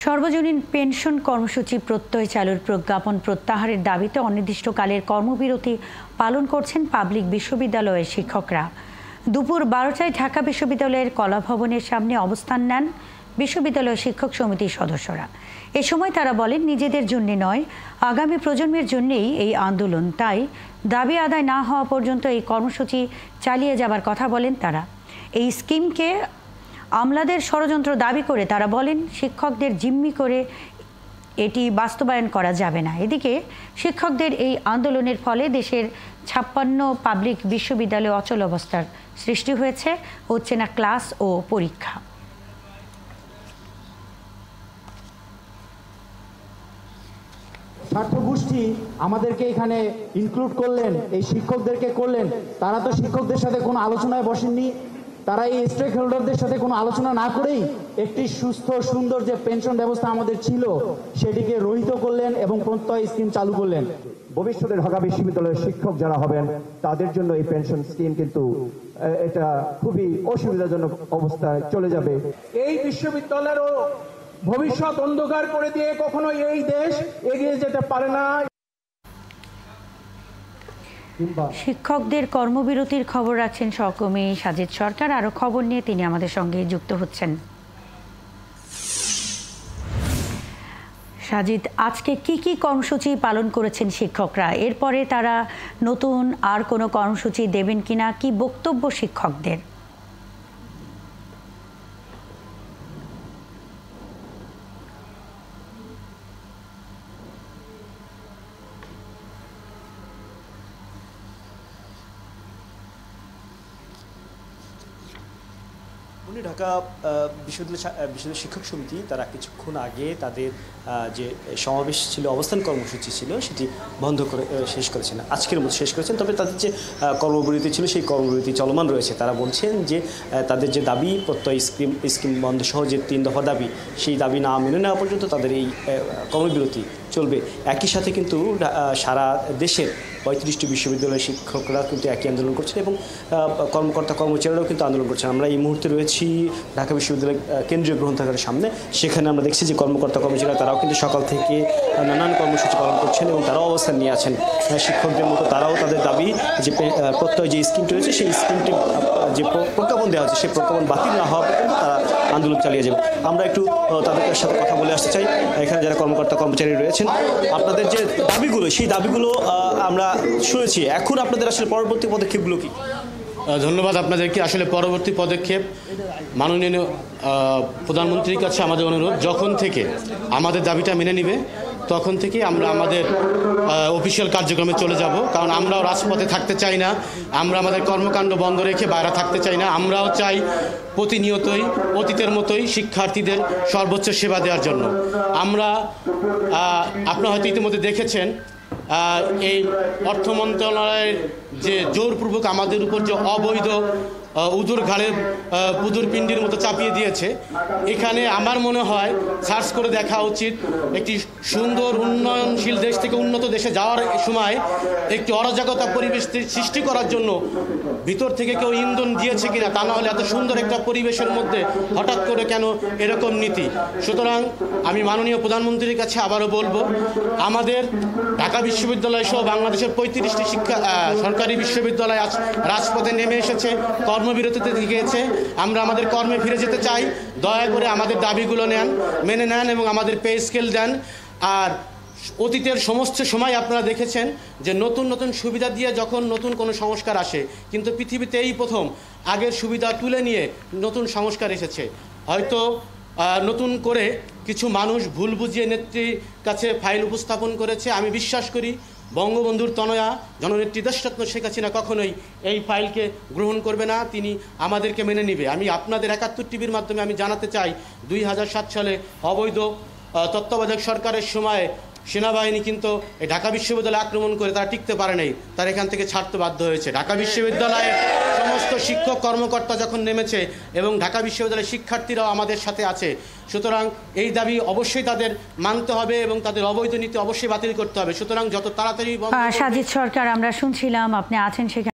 সর্বজনীন পেনশন কর্মসূচি প্রত্যয় চালুর প্রজ্ঞাপন প্রত্যাহারের দাবিতে অনির্দিষ্টকালের কর্মবিরতি পালন করছেন পাবলিক বিশ্ববিদ্যালয়ের শিক্ষকরা। দুপুর 12টায় ঢাকা বিশ্ববিদ্যালয়ের কলাভবনের সামনে অবস্থান নেন বিশ্ববিদ্যালয় শিক্ষক সমিতির সদস্যরা। এ সময় তারা বলেন, নিজেদের জন্য নয়, আগামী প্রজন্মের জন্যই এই আন্দোলন। তাই দাবি আদায় না হওয়া পর্যন্ত এই কর্মসূচি চালিয়ে যাবার কথা বলেন তারা। এই স্কিমকে আমলাদের ষড়যন্ত্র দাবি করে তারা বলেন, শিক্ষকদের জিম্মি করে এটি বাস্তবায়ন করা যাবে না। এদিকে শিক্ষকদের এই আন্দোলনের ফলে দেশের 56 পাবলিক বিশ্ববিদ্যালয়ে অচল অবস্থার সৃষ্টি হয়েছে, হচ্ছে না ক্লাস ও পরীক্ষা। স্বার্থগোষ্ঠী আমাদেরকে এখানে ইনক্লুড করলেন, এই শিক্ষকদেরকে করলেন। তারা তো শিক্ষকদের সাথে কোনো আলোচনায় বসেননি। তারা এই স্টেক হোল্ডারদের সাথে কোনো আলোচনা না করেই একটি সুস্থ সুন্দর যে পেনশন ব্যবস্থা আমাদের ছিল সেটিকে রহিত করলেন এবং প্রত্যয় স্কিম চালু করলেন। ভবিষ্যতে ঢাকা বিশ্ববিদ্যালয়ের শিক্ষক যারা হবেন তাদের জন্য এই পেনশন স্কিম কিন্তু এটা খুবই অসুবিধাজনক অবস্থায় চলে যাবে। এই বিশ্ববিদ্যালয়েরও ভবিষ্যৎ অন্ধকার করে দিয়ে কখনো এই দেশ এগিয়ে যেতে পারে না। শিক্ষকদের কর্মবিরতির খবর রাখছেন সহকর্মী সাজিদ সরকার। আরো খবর নিয়ে তিনি আমাদের সঙ্গে যুক্ত হচ্ছেন। সাজিদ, আজকে কি কর্মসূচি পালন করেছেন শিক্ষকরা? এরপরে তারা নতুন আর কোনো কর্মসূচি দেবেন কিনা? কি বক্তব্য শিক্ষকদের? ঢাকা বিশ্ববিদ্যালয় শিক্ষক সমিতি তারা কিছুক্ষণ আগে তাদের যে সমাবেশ ছিল, অবস্থান কর্মসূচি ছিল, সেটি বন্ধ করে শেষ করেছেন, আজকের মতো শেষ করেছেন। তবে তাদের যে কর্মবিরতি ছিল সেই কর্মবিরতি চলমান রয়েছে। তারা বলছেন যে তাদের যে দাবি প্রত্যয় স্কিম বন্ধ সহ যে 3 দফা দাবি, সেই দাবি না মেনে নেওয়া পর্যন্ত তাদের এই কর্মবিরতি চলবে। একই সাথে কিন্তু সারা দেশের 35টি বিশ্ববিদ্যালয়ের শিক্ষকরা কিন্তু একই আন্দোলন করছেন এবং কর্মকর্তা কর্মচারীরাও কিন্তু আন্দোলন করছেন। আমরা এই মুহূর্তে রয়েছি ঢাকা বিশ্ববিদ্যালয় কেন্দ্রীয় গ্রন্থাগারের সামনে। সেখানে আমরা দেখছি যে কর্মকর্তা কর্মচারীরা তারাও কিন্তু সকাল থেকে নানান কর্মসূচি পালন করছেন এবং তারাও অবস্থান নিয়ে আছেন। শিক্ষকদের মতো তারাও তাদের দাবি যে প্রত্যয় যে স্কিমটি রয়েছে সেই স্কিমটি যে প্রজ্ঞাপন দেওয়া হচ্ছে সেই প্রজ্ঞাপন বাতিল না হওয়া পর্যন্ত তারা আন্দোলন চালিয়ে যাবে। আমরা একটু তাদের সাথে কথা বলে আসতে চাই। এখানে যারা কর্মকর্তা কর্মচারী রয়েছেন, আপনাদের যে দাবিগুলো সেই দাবিগুলো আমরা শুনেছি, এখন আপনাদের আসলে পরবর্তী পদক্ষেপগুলো কি? ধন্যবাদ আপনাদেরকে। আসলে পরবর্তী পদক্ষেপ মাননীয় প্রধানমন্ত্রীর কাছে আমাদের অনুরোধ, যখন থেকে আমাদের দাবিটা মেনে নিবে তখন থেকে আমরা আমাদের অফিসিয়াল কার্যক্রমে চলে যাব। কারণ আমরাও রাজপথে থাকতে চাই না, আমরা আমাদের কর্মকাণ্ড বন্ধ রেখে বাইরে থাকতে চাই না। আমরাও চাই প্রতিনিয়তই অতীতের মতোই শিক্ষার্থীদের সর্বোচ্চ সেবা দেওয়ার জন্য। আপনারা হয়তো ইতিমধ্যে দেখেছেন এই অর্থ মন্ত্রণালয়ের যে জোরপূর্বক আমাদের উপর যে অবৈধ উদুর ঘাড়ে পুদুর পিণ্ডির মতো চাপিয়ে দিয়েছে। এখানে আমার মনে হয় সার্চ করে দেখা উচিত, একটি সুন্দর উন্নয়নশীল দেশ থেকে উন্নত দেশে যাওয়ার সময় একটি অরাজকতা পরিবেশ সৃষ্টি করার জন্য ভিতর থেকে কেউ ইন্ধন দিয়েছে কিনা, তা না হলে এত সুন্দর একটা পরিবেশের মধ্যে হঠাৎ করে কেন এরকম নীতি। সুতরাং আমি মাননীয় প্রধানমন্ত্রীর কাছে আবারও বলবো, আমাদের ঢাকা বিশ্ববিদ্যালয় সহ বাংলাদেশের 35টি সরকারি বিশ্ববিদ্যালয় আজ রাজপথে নেমে এসেছে, কর্মবিরতিতে গিয়েছে। আমরা আমাদের কর্মে ফিরে যেতে চাই। দয়া করে আমাদের দাবিগুলো মেনে নেন এবং আমাদের পে স্কেল দেন। আর অতীতের সমস্ত সময় আপনারা দেখেছেন যে নতুন নতুন সুবিধা দিয়ে যখন নতুন কোনো সংস্কার আসে, কিন্তু পৃথিবীতে এই প্রথম আগের সুবিধা তুলে নিয়ে নতুন সংস্কার এসেছে। হয়তো নতুন করে কিছু মানুষ ভুল বুঝিয়ে নেত্রীর কাছে ফাইল উপস্থাপন করেছে। আমি বিশ্বাস করি বঙ্গবন্ধুর তনয়া জননেত্রী দেশরত্ন শেখ হাসিনা কখনোই এই ফাইলকে গ্রহণ করবে না, তিনি আমাদেরকে মেনে নেবে। আমি আপনাদের 71 টিভির মাধ্যমে আমি জানাতে চাই, 2007 সালে অবৈধ তত্ত্বাবধায়ক সরকারের সময় সেনাবাহিনী কিন্তু এই ঢাকা বিশ্ববিদ্যালয়ে আক্রমণ করে তারা টিকতে পারে নাই, তারা এখান থেকে ছাড়তে বাধ্য হয়েছে। ঢাকা বিশ্ববিদ্যালয়ে সমস্ত শিক্ষক কর্মকর্তা যখন নেমেছে এবং ঢাকা বিশ্ববিদ্যালয়ের শিক্ষার্থীরাও আমাদের সাথে আছে। সুতরাং এই দাবি অবশ্যই তাদের মানতে হবে এবং তাদের অবৈধ নীতি অবশ্যই বাতিল করতে হবে। সুতরাং যত তাড়াতাড়ি। সাজিদ সরকার, আমরা শুনছিলাম আপনি আছেন সেখানে।